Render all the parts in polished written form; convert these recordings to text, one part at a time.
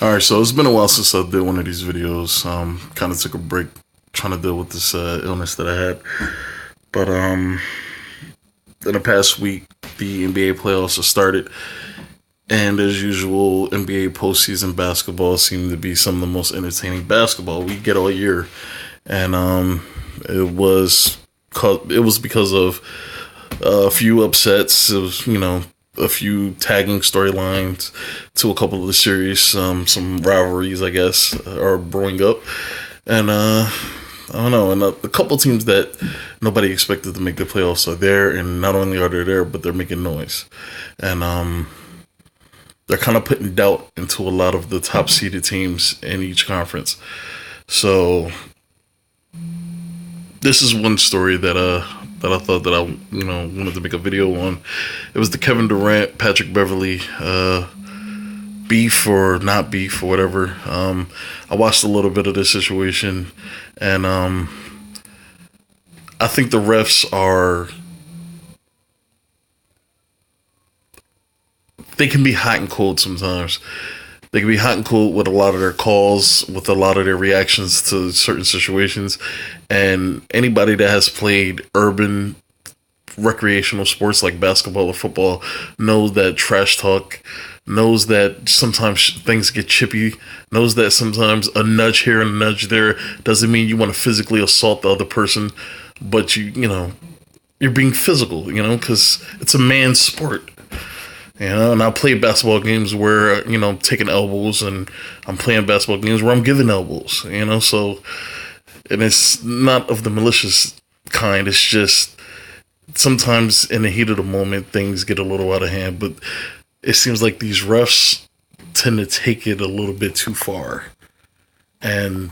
All right, so it's been a while since I did one of these videos. Kind of took a break trying to deal with this illness that I had. But in the past week, the NBA playoffs have started, and as usual, NBA postseason basketball seemed to be some of the most entertaining basketball we get all year, and it was because of a few upsets. It was a few tagging storylines to a couple of the series, some rivalries, I guess, are brewing up, and I don't know, and a couple teams that nobody expected to make the playoffs are there, and not only are they there, but they're making noise, and they're kind of putting doubt into a lot of the top seeded teams in each conference. So this is one story that I thought that I wanted to make a video on. It was the Kevin Durant, Patrick Beverly beef or not beef or whatever. I watched a little bit of this situation, and I think the refs they can be hot and cold sometimes. They can be hot and cold with a lot of their calls, with a lot of their reactions to certain situations. And anybody that has played urban recreational sports like basketball or football knows that trash talk, knows that sometimes things get chippy, knows that sometimes a nudge here and a nudge there doesn't mean you want to physically assault the other person, but you're being physical, because it's a man's sport. And I play basketball games where, I'm taking elbows, and I'm playing basketball games where I'm giving elbows, so, and it's not of the malicious kind. It's just sometimes in the heat of the moment, things get a little out of hand, but it seems like these refs tend to take it a little bit too far, and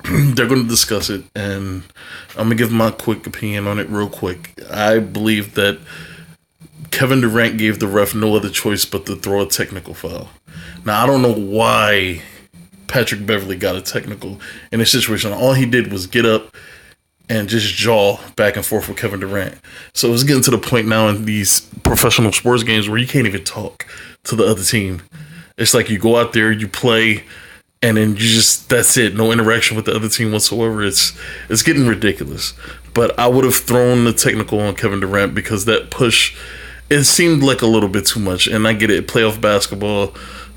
they're going to discuss it, and I'm going to give my quick opinion on it real quick. I believe that Kevin Durant gave the ref no other choice but to throw a technical foul. Now, I don't know why Patrick Beverly got a technical in this situation. All he did was get up and just jaw back and forth with Kevin Durant. So it's getting to the point now in these professional sports games where you can't even talk to the other team. It's like you go out there, you play, and then that's it. No interaction with the other team whatsoever. It's getting ridiculous. But I would have thrown the technical on Kevin Durant because that push, it seemed like a little bit too much. And I get it, playoff basketball,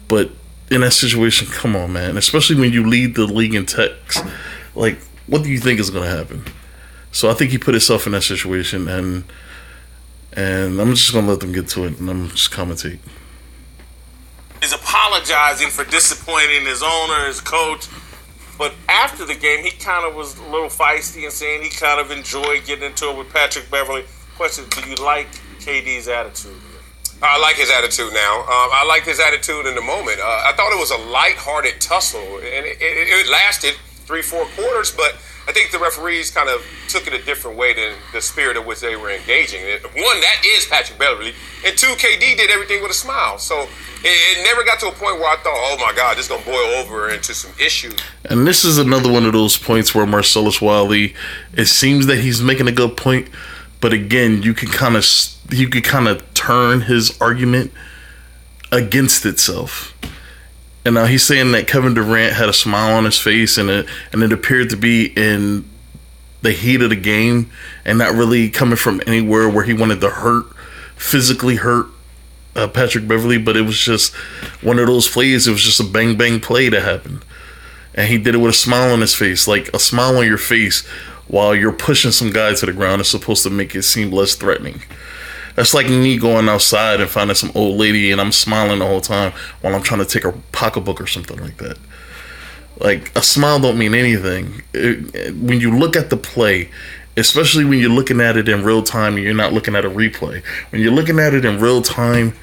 but in that situation, come on, man. Especially when you lead the league in techs. Like, what do you think is going to happen? So I think he put himself in that situation, and I'm just going to let them get to it, and I'm just commentate. He's apologizing for disappointing his owner, his coach. But after the game, he kind of was a little feisty and saying he kind of enjoyed getting into it with Patrick Beverly. Question, do you like KD's attitude? I like his attitude now. I liked his attitude in the moment. I thought it was a lighthearted tussle, and it lasted 3-4 quarters, but I think the referees kind of took it a different way than the spirit of which they were engaging. One, that is Patrick Beverly, and two, KD did everything with a smile. So it never got to a point where I thought, oh my God, this is going to boil over into some issues. And this is another one of those points where Marcellus Wiley, it seems that he's making a good point, but again, you could kind of turn his argument against itself. And now he's saying that Kevin Durant had a smile on his face, and it appeared to be in the heat of the game, and not really coming from anywhere where he wanted to physically hurt Patrick Beverly. But it was just one of those plays. It was just a bang bang play that happened, and he did it with a smile on his face. Like, a smile on your face while you're pushing some guy to the ground is supposed to make it seem less threatening. That's like me going outside and finding some old lady and I'm smiling the whole time while I'm trying to take her pocketbook or something like that. Like, a smile don't mean anything. When you look at the play, especially when you're looking at it in real time and you're not looking at a replay. When you're looking at it in real time,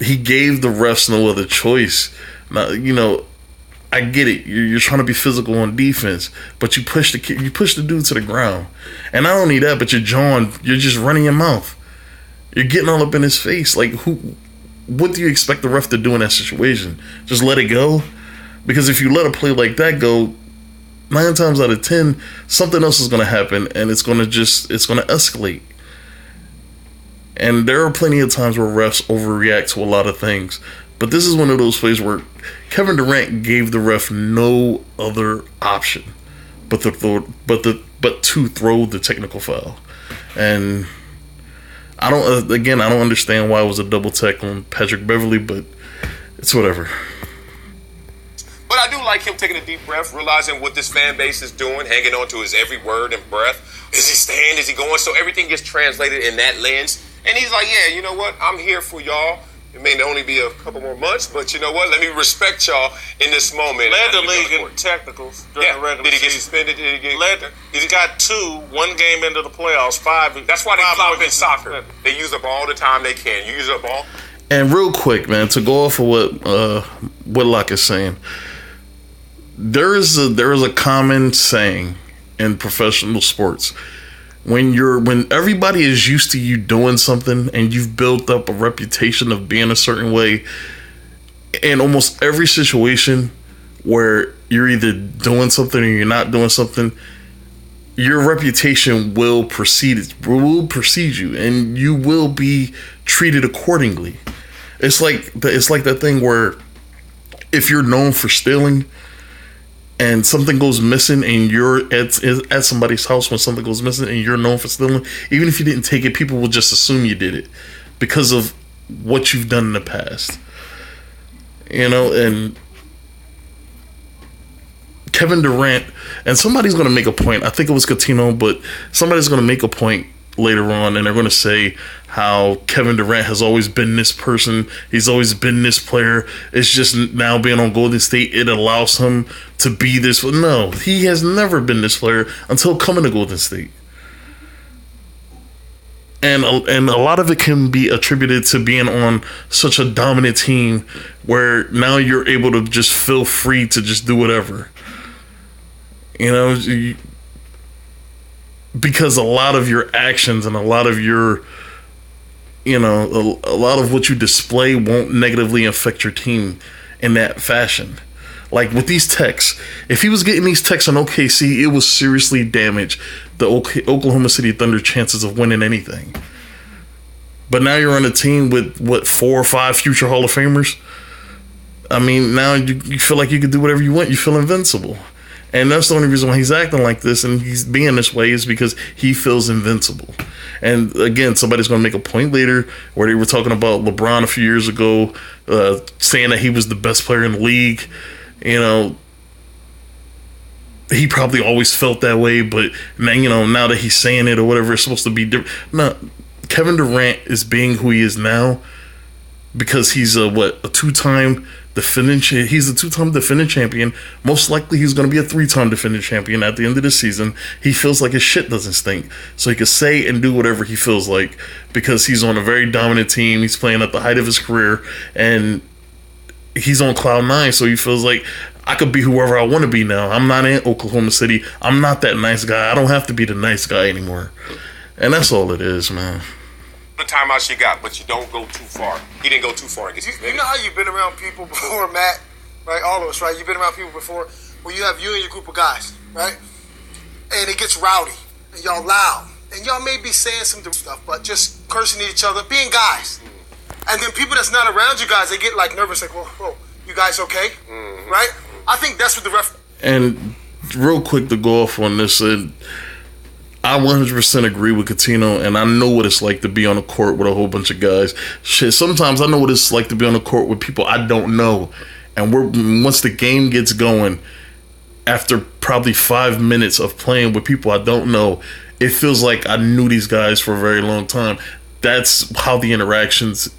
he gave the refs no other choice. Now, I get it. You're trying to be physical on defense, but you push the dude to the ground. And not only that, but you're just running your mouth. You're getting all up in his face. Like, what do you expect the ref to do in that situation? Just let it go? Because if you let a play like that go, 9 times out of 10, something else is going to happen, and it's going to escalate. And there are plenty of times where refs overreact to a lot of things. But this is one of those plays where Kevin Durant gave the ref no other option but to throw the technical foul. And I don't understand why it was a double tech on Patrick Beverley, but it's whatever. But I do like him taking a deep breath, realizing what this fan base is doing, hanging on to his every word and breath. Is he staying? Is he going? So everything gets translated in that lens. And he's like, yeah, you know what? I'm here for y'all. It may only be a couple more months, but you know what? Let me respect y'all in this moment. Led the league in technicals during the regular season. Did he get suspended? He got 2, 1 game into the playoffs, 5. That's why they flop in soccer. They use up all the time they can. You use up all. And real quick, man, to go off of what Whitlock is saying, there is a common saying in professional sports. When everybody is used to you doing something and you've built up a reputation of being a certain way, in almost every situation where you're either doing something or you're not doing something, your reputation will precede you, and you will be treated accordingly. It's like that thing where if you're known for stealing and something goes missing, and you're at somebody's house when something goes missing and you're known for stealing, even if you didn't take it, people will just assume you did it because of what you've done in the past. And Kevin Durant, and somebody's going to make a point, I think it was Coutinho, but somebody's going to make a point later on, and they're going to say how Kevin Durant has always been this person, he's always been this player, it's just now being on Golden State, it allows him to be this. No, he has never been this player until coming to Golden State. And a lot of it can be attributed to being on such a dominant team where now you're able to just feel free to just do whatever. Because a lot of your actions and a lot of your, a lot of what you display won't negatively affect your team in that fashion. Like with these texts, if he was getting these texts on OKC, it was seriously damaged the Oklahoma City Thunder chances of winning anything. But now you're on a team with, 4 or 5 future Hall of Famers? I mean, now you feel like you can do whatever you want. You feel invincible. And that's the only reason why he's acting like this and he's being this way is because he feels invincible. And again, somebody's going to make a point later where they were talking about LeBron a few years ago, saying that he was the best player in the league. He probably always felt that way, but now that he's saying it or whatever, it's supposed to be different. No, Kevin Durant is being who he is now because he's a 2-time he's a 2-time defending champion. Most likely he's going to be a 3-time defending champion at the end of the season. He feels like his shit doesn't stink, so he can say and do whatever he feels like because he's on a very dominant team. He's playing at the height of his career and he's on cloud 9, so he feels like I could be whoever I want to be now. I'm not in Oklahoma City. I'm not that nice guy. I don't have to be the nice guy anymore. And that's all it is, man. The timeouts you got, but you don't go too far. He didn't go too far. You know how you've been around people before, Matt? Right? All of us, right? You've been around people before where you have you and your group of guys, right? And it gets rowdy. And y'all loud. And y'all may be saying some stuff, but just cursing at each other, being guys. And then people that's not around you guys, they get like nervous, like, whoa, you guys okay? Mm-hmm. Right? I think that's what the ref... And real quick to go off on this, I 100% agree with Coutinho, and I know what it's like to be on a court with a whole bunch of guys. Shit, sometimes I know what it's like to be on a court with people I don't know. And once the game gets going, after probably 5 minutes of playing with people I don't know, it feels like I knew these guys for a very long time. That's how the interactions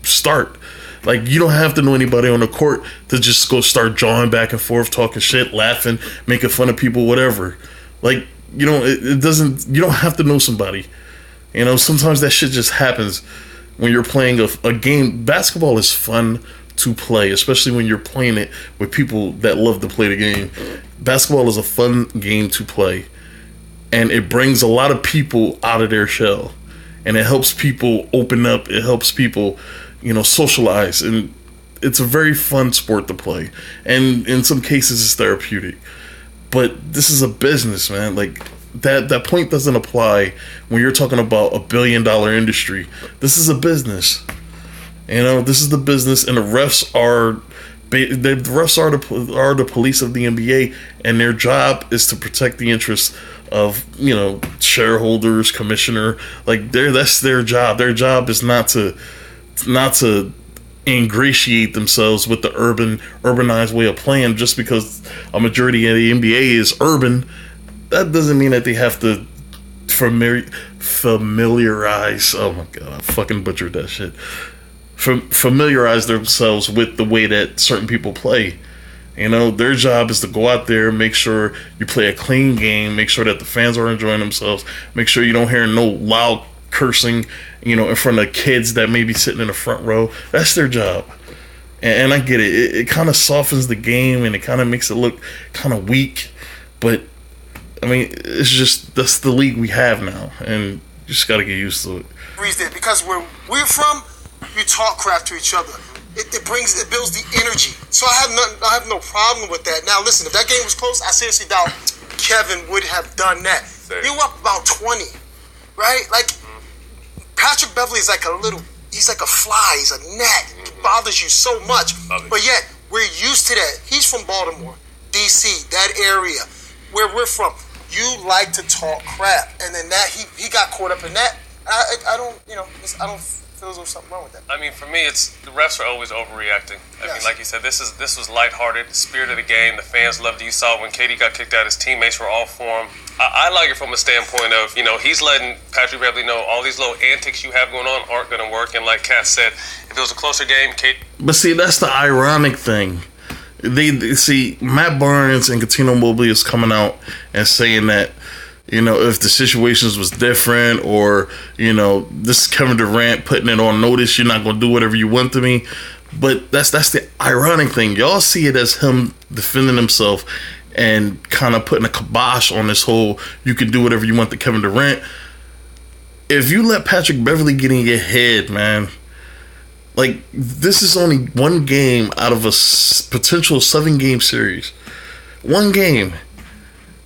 start. Like, you don't have to know anybody on the court to just go start jawing back and forth, talking shit, laughing, making fun of people, whatever. Like, it doesn't, you don't have to know somebody. Sometimes that shit just happens when you're playing a game. Basketball is fun to play, especially when you're playing it with people that love to play the game. Basketball is a fun game to play, and it brings a lot of people out of their shell, and it helps people open up. It helps people, socialize, and it's a very fun sport to play, and in some cases it's therapeutic. But this is a business, man. Like, that point doesn't apply when you're talking about $1 billion industry. This is a business. This is the business, and the refs are the police of the NBA, and their job is to protect the interests of shareholders, commissioner. That's their job. Their job is not to ingratiate themselves with the urbanized way of playing. Just because a majority of the NBA is urban, that doesn't mean that they have to familiarize. Oh my god, I fucking butchered that shit. Familiarize themselves with the way that certain people play. Their job is to go out there, make sure you play a clean game, make sure that the fans are enjoying themselves, make sure you don't hear no loud cursing, in front of kids that may be sitting in the front row. That's their job. And I get it. It kind of softens the game, and it kind of makes it look kind of weak. But, I mean, it's just, that's the league we have now. And you just got to get used to it. Because where we're from, we talk crap to each other. It builds the energy. So I have no problem with that. Now listen, if that game was close, I seriously doubt Kevin would have done that. They were up about 20, right? Patrick Beverly is he's like a fly, he's a gnat. It bothers you so much. But yet, we're used to that. He's from Baltimore, DC, that area, where we're from. You like to talk crap. And then that, he got caught up in that. I don't feel as though something wrong with that. I mean, for me, it's the refs are always overreacting. I mean, like you said, this was lighthearted, the spirit of the game. The fans loved it. You saw when KD got kicked out, his teammates were all for him. I like it from a standpoint of, he's letting Patrick Beverly know all these little antics you have going on aren't going to work. And like Kat said, if it was a closer game, But see, that's the ironic thing. They see Matt Barnes and Cuttino Mobley is coming out and saying that, if the situations was different, or, this is Kevin Durant putting it on notice, you're not going to do whatever you want to me. But that's the ironic thing. Y'all see it as him defending himself and kind of putting a kibosh on this whole, you can do whatever you want to Kevin Durant. If you let Patrick Beverly get in your head, man, this is only one game out of a potential 7-game series. One game.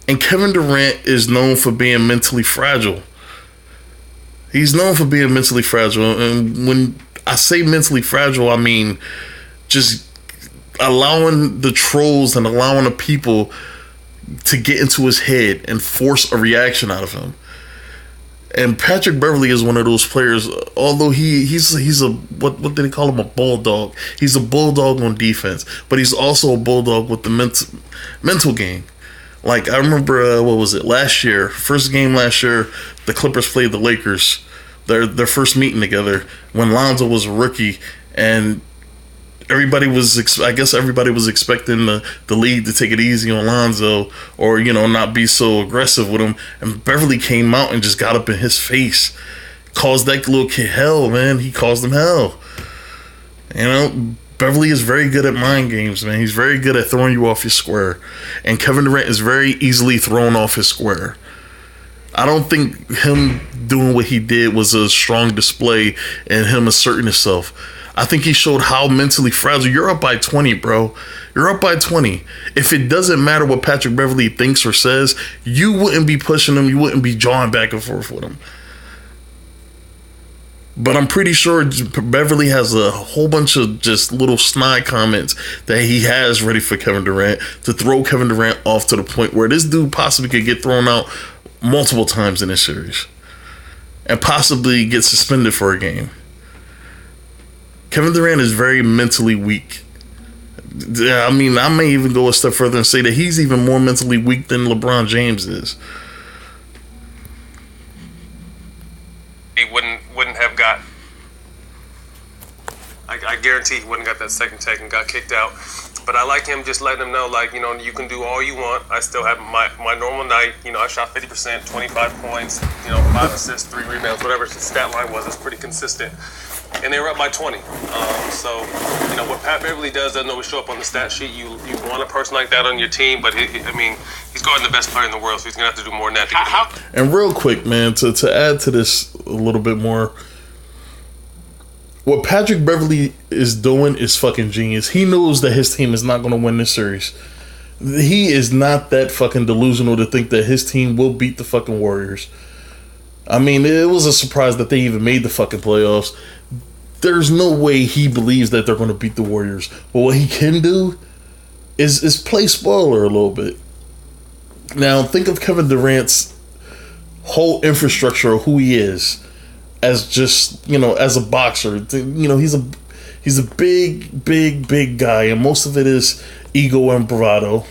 And Kevin Durant is known for being mentally fragile. He's known for being mentally fragile. And when I say mentally fragile, I mean just allowing the trolls and allowing the people to get into his head and force a reaction out of him. And Patrick Beverly is one of those players, although he's a, what did they call him, a bulldog? He's a bulldog on defense, but he's also a bulldog with the mental game. I remember, last year, first game last year, the Clippers played the Lakers, their first meeting together, when Lonzo was a rookie, and everybody was expecting the league to take it easy on Lonzo, or, not be so aggressive with him, and Beverly came out and just got up in his face, caused that little kid hell, man. He caused him hell. Beverly is very good at mind games, man. He's very good at throwing you off your square. And Kevin Durant is very easily thrown off his square. I don't think him doing what he did was a strong display in him asserting himself. I think he showed how mentally fragile. You're up by 20, bro. You're up by 20. If it doesn't matter what Patrick Beverly thinks or says, you wouldn't be pushing him. You wouldn't be jawing back and forth with him. But I'm pretty sure Beverly has a whole bunch of just little snide comments that he has ready for Kevin Durant to throw Kevin Durant off to the point where this dude possibly could get thrown out multiple times in this series and possibly get suspended for a game. Kevin Durant is very mentally weak. I mean, I may even go a step further and say that he's even more mentally weak than LeBron James is. He wouldn't have got. I guarantee he wouldn't got that second take and got kicked out. But I like him just letting him know, you can do all you want. I still have my normal night. I shot 50%, 25 points, 5 assists, 3 rebounds, whatever the stat line was. It's pretty consistent. And they were up by 20. So what Pat Beverly doesn't always show up on the stat sheet. You want a person like that on your team, but he's guarding the best player in the world, so he's gonna have to do more than that to get him. And real quick, man, to add to this a little bit more, what Patrick Beverly is doing is fucking genius. He knows that his team is not gonna win this series. He is not that fucking delusional to think that his team will beat the fucking Warriors. I mean, it was a surprise that they even made the fucking playoffs. there's no way he believes that they're going to beat the Warriors. But what he can do is play spoiler a little bit. Now, think of Kevin Durant's whole infrastructure of who he is as just, as a boxer. He's a big guy, and most of it is ego and bravado.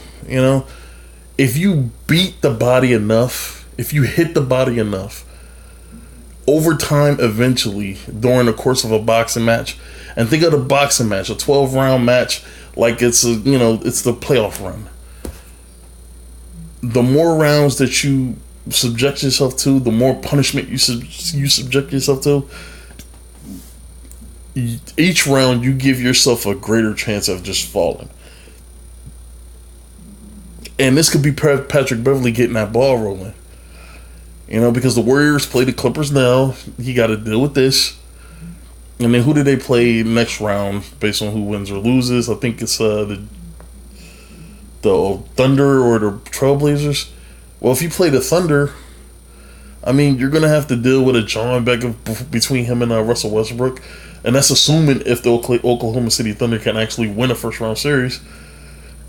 If you beat the body enough, if you hit the body enough, over time, eventually, during the course of a boxing match, and think of the boxing match, a 12-round match, like it's it's the playoff run. The more rounds that you subject yourself to, the more punishment you subject yourself to. Each round, you give yourself a greater chance of just falling. And this could be Patrick Beverley getting that ball rolling. Because the Warriors play the Clippers now. He got to deal with this. And then who do they play next round based on who wins or loses? I think it's the Thunder or the Trailblazers. Well, if you play the Thunder, you're going to have to deal with a John back between him and Russell Westbrook. And that's assuming if the Oklahoma City Thunder can actually win a first-round series.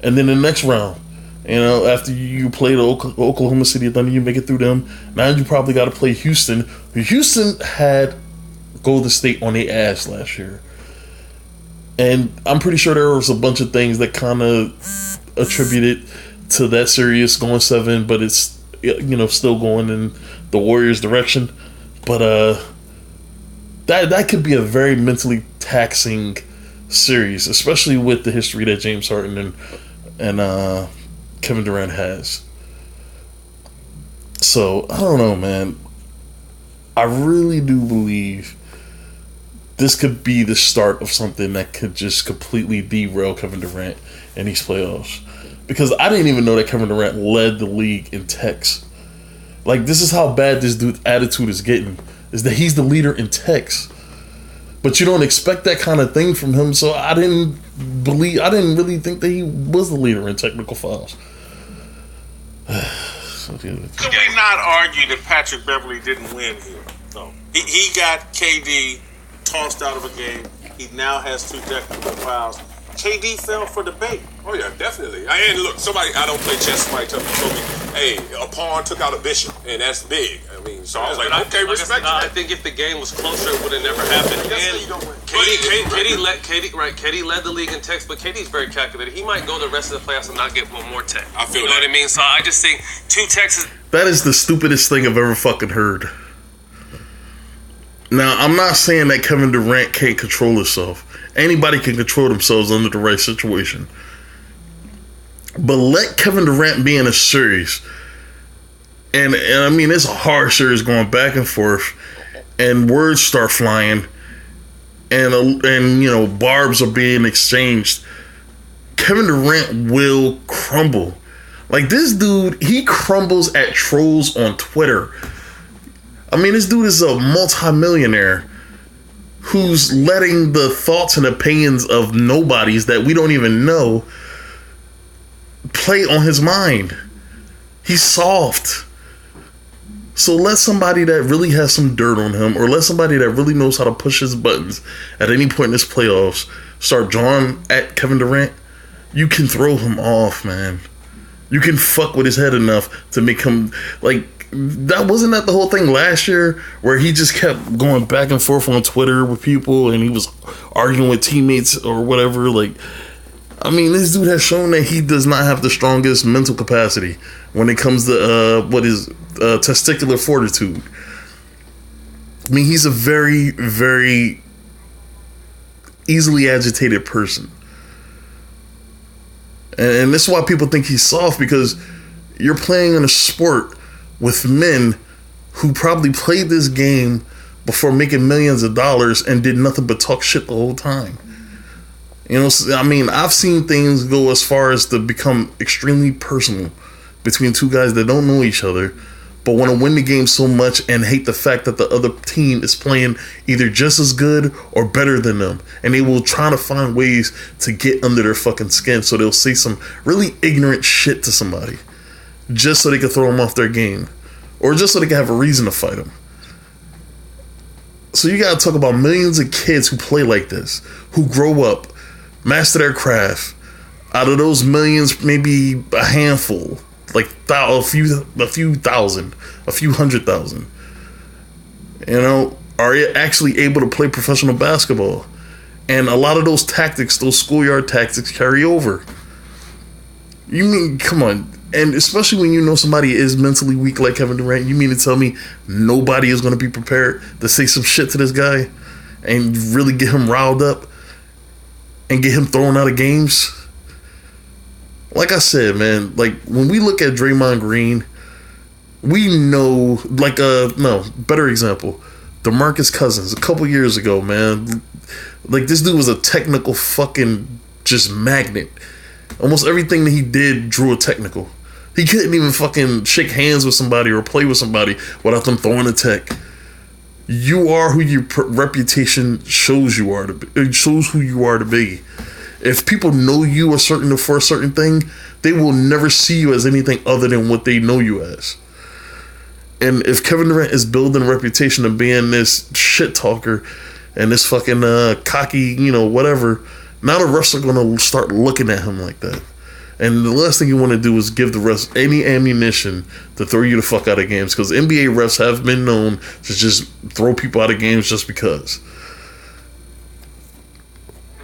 And then the next round, after you play the Oklahoma City Thunder, you make it through them. Now you probably got to play Houston. Houston had Golden State on their ass last year. And I'm pretty sure there was a bunch of things that kind of attributed to that series going 7, but it's, still going in the Warriors' direction. But that could be a very mentally taxing series, especially with the history that James Harden and Kevin Durant has. So, I don't know, man. I really do believe this could be the start of something that could just completely derail Kevin Durant in these playoffs. Because I didn't even know that Kevin Durant led the league in texts. Like, this is how bad this dude's attitude is getting, is that he's the leader in texts. But you don't expect that kind of thing from him, so I didn't really think that he was the leader in technical fouls. Could we not argue that Patrick Beverley didn't win here? No. He got KD tossed out of a game. He now has 2 technical fouls. KD fell for the bait. Oh, yeah, definitely. And look, I don't play chess. Somebody told me, hey, a pawn took out a bishop, and that's big. So I was like, okay, respect. I think if the game was closer, it would have never happened. And KD led the league in text, but KD's very calculated. He might go the rest of the playoffs and not get one more tech. I feel you know what I mean? So I just think 2 texts. That is the stupidest thing I've ever fucking heard. Now, I'm not saying that Kevin Durant can't control himself. Anybody can control themselves under the right situation. But let Kevin Durant be in a series. And it's a hard series going back and forth. And words start flying. And barbs are being exchanged. Kevin Durant will crumble. Like, this dude, he crumbles at trolls on Twitter. This dude is a multimillionaire who's letting the thoughts and opinions of nobodies that we don't even know play on his mind. He's soft. So let somebody that really has some dirt on him, or let somebody that really knows how to push his buttons at any point in this playoffs start drawing at Kevin Durant. You can throw him off, man. You can fuck with his head enough to make him, like, wasn't that the whole thing last year, where he just kept going back and forth on Twitter with people and he was arguing with teammates or whatever. Like, this dude has shown that he does not have the strongest mental capacity when it comes to testicular fortitude. He's a very, very easily agitated person. And this is why people think he's soft, because you're playing in a sport with men who probably played this game before making millions of dollars and did nothing but talk shit the whole time. I've seen things go as far as to become extremely personal between 2 guys that don't know each other, but want to win the game so much and hate the fact that the other team is playing either just as good or better than them. And they will try to find ways to get under their fucking skin, so they'll say some really ignorant shit to somebody just so they can throw them off their game, or just so they can have a reason to fight them. So you gotta talk about millions of kids who play like this, who grow up, master their craft. Out of those millions, maybe a handful, like a few thousand, a few 100,000, are actually able to play professional basketball. And a lot of those tactics, those schoolyard tactics, carry over. You mean, come on. And especially when you know somebody is mentally weak like Kevin Durant, you mean to tell me nobody is going to be prepared to say some shit to this guy and really get him riled up and get him thrown out of games? Like I said, man, like when we look at Draymond Green, we know, better example, DeMarcus Cousins a couple years ago, man. Like, this dude was a technical fucking just magnet. Almost everything that he did drew a technical. He couldn't even fucking shake hands with somebody or play with somebody without them throwing a tech. You are who your reputation shows you are to be. It shows who you are to be. If people know you for a certain thing, they will never see you as anything other than what they know you as. And if Kevin Durant is building a reputation of being this shit talker and this fucking cocky, whatever, now the refs are going to start looking at him like that. And the last thing you want to do is give the refs any ammunition to throw you the fuck out of games, because NBA refs have been known to just throw people out of games just because.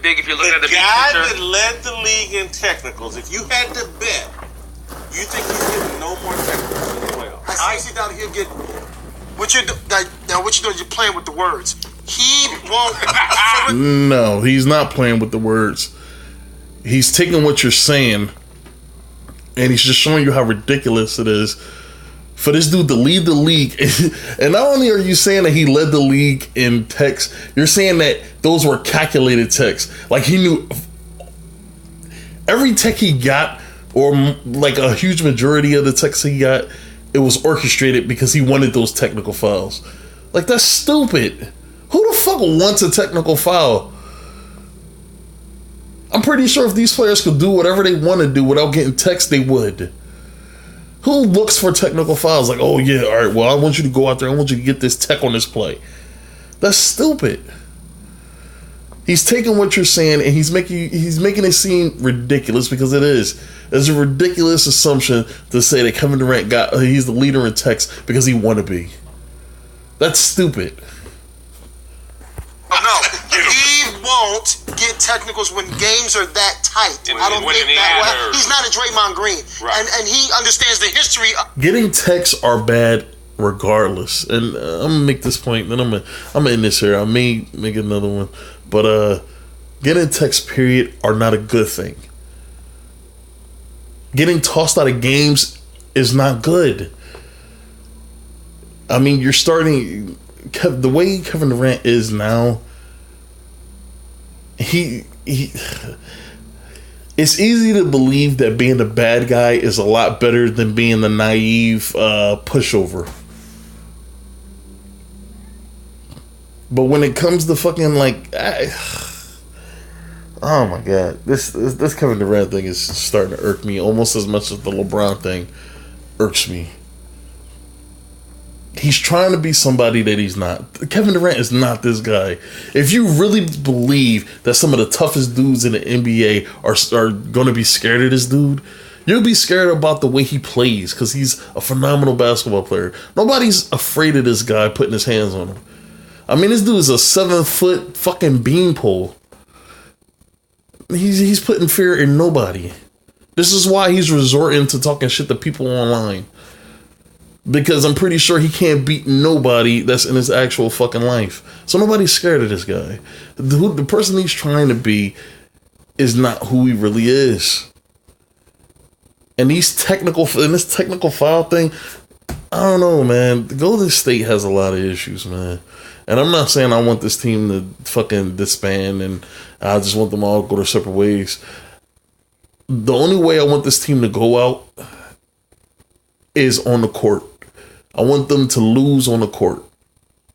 Big, if you're looking at the guy big picture, that led the league in technicals, if you had to bet, you think he's getting no more technicals in the playoffs? I see down here get what you're doing. You're playing with the words. He won't. No, he's not playing with the words. He's taking what you're saying, and he's just showing you how ridiculous it is for this dude to lead the league. And not only are you saying that he led the league in techs, you're saying that those were calculated techs. Like, he knew every tech he got, or like a huge majority of the techs he got, it was orchestrated because he wanted those technical fouls. Like, that's stupid. Who the fuck wants a technical foul? I'm pretty sure if these players could do whatever they want to do without getting techs, they would. Who looks for technical fouls? Like, oh yeah, all right, well, I want you to go out there, I want you to get this tech on this play. That's stupid. He's taking what you're saying and he's making it seem ridiculous, because it is. It's a ridiculous assumption to say that Kevin Durant he's the leader in techs because he want to be. That's stupid. No, he won't get technicals when games are that tight. I don't think that way. He's not a Draymond Green, right. and he understands the history. Getting techs are bad regardless, and I'm gonna make this point. Then I'm gonna end this here. I may make another one, but getting techs period are not a good thing. Getting tossed out of games is not good. I mean, you're starting the way Kevin Durant is now. It's easy to believe that being the bad guy is a lot better than being the naive pushover. But when it comes to fucking oh my god, this Kevin Durant thing is starting to irk me almost as much as the LeBron thing irks me. He's trying to be somebody that he's not. Kevin Durant is not this guy. If you really believe that some of the toughest dudes in the NBA are going to be scared of this dude, you'll be scared about the way he plays, because he's a phenomenal basketball player. Nobody's afraid of this guy putting his hands on him. I mean, this dude is a 7-foot fucking beanpole. He's putting fear in nobody. This is why he's resorting to talking shit to people online. Because I'm pretty sure he can't beat nobody that's in his actual fucking life. So nobody's scared of this guy. The person he's trying to be is not who he really is. And this technical foul thing, I don't know, man. The Golden State has a lot of issues, man. And I'm not saying I want this team to fucking disband and I just want them all to go their separate ways. The only way I want this team to go out is on the court. I want them to lose on the court.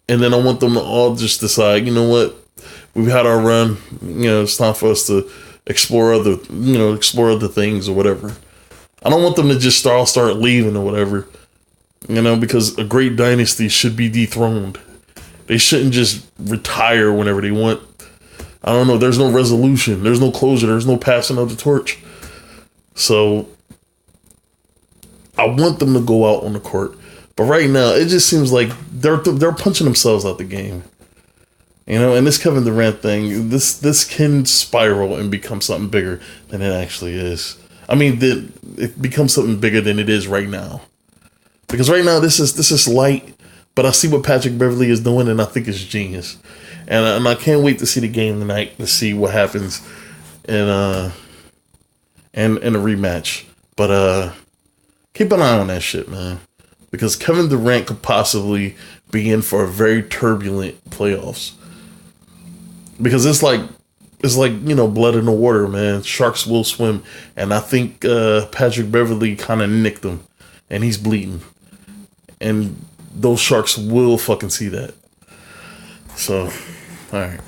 And then I want them to all just decide, you know what? We've had our run. It's time for us to explore other things or whatever. I don't want them to just start leaving or whatever. Because a great dynasty should be dethroned. They shouldn't just retire whenever they want. I don't know. There's no resolution. There's no closure. There's no passing of the torch. So I want them to go out on the court. But right now, it just seems like they're punching themselves out the game. And this Kevin Durant thing, this can spiral and become something bigger than it actually is. I mean, it becomes something bigger than it is right now. Because right now, this is light, but I see what Patrick Beverley is doing, and I think it's genius. And I can't wait to see the game tonight to see what happens in a rematch. But keep an eye on that shit, man. Because Kevin Durant could possibly be in for a very turbulent playoffs. Because it's like blood in the water, man. Sharks will swim, and I think Patrick Beverley kind of nicked him, and he's bleeding, and those sharks will fucking see that. So, all right.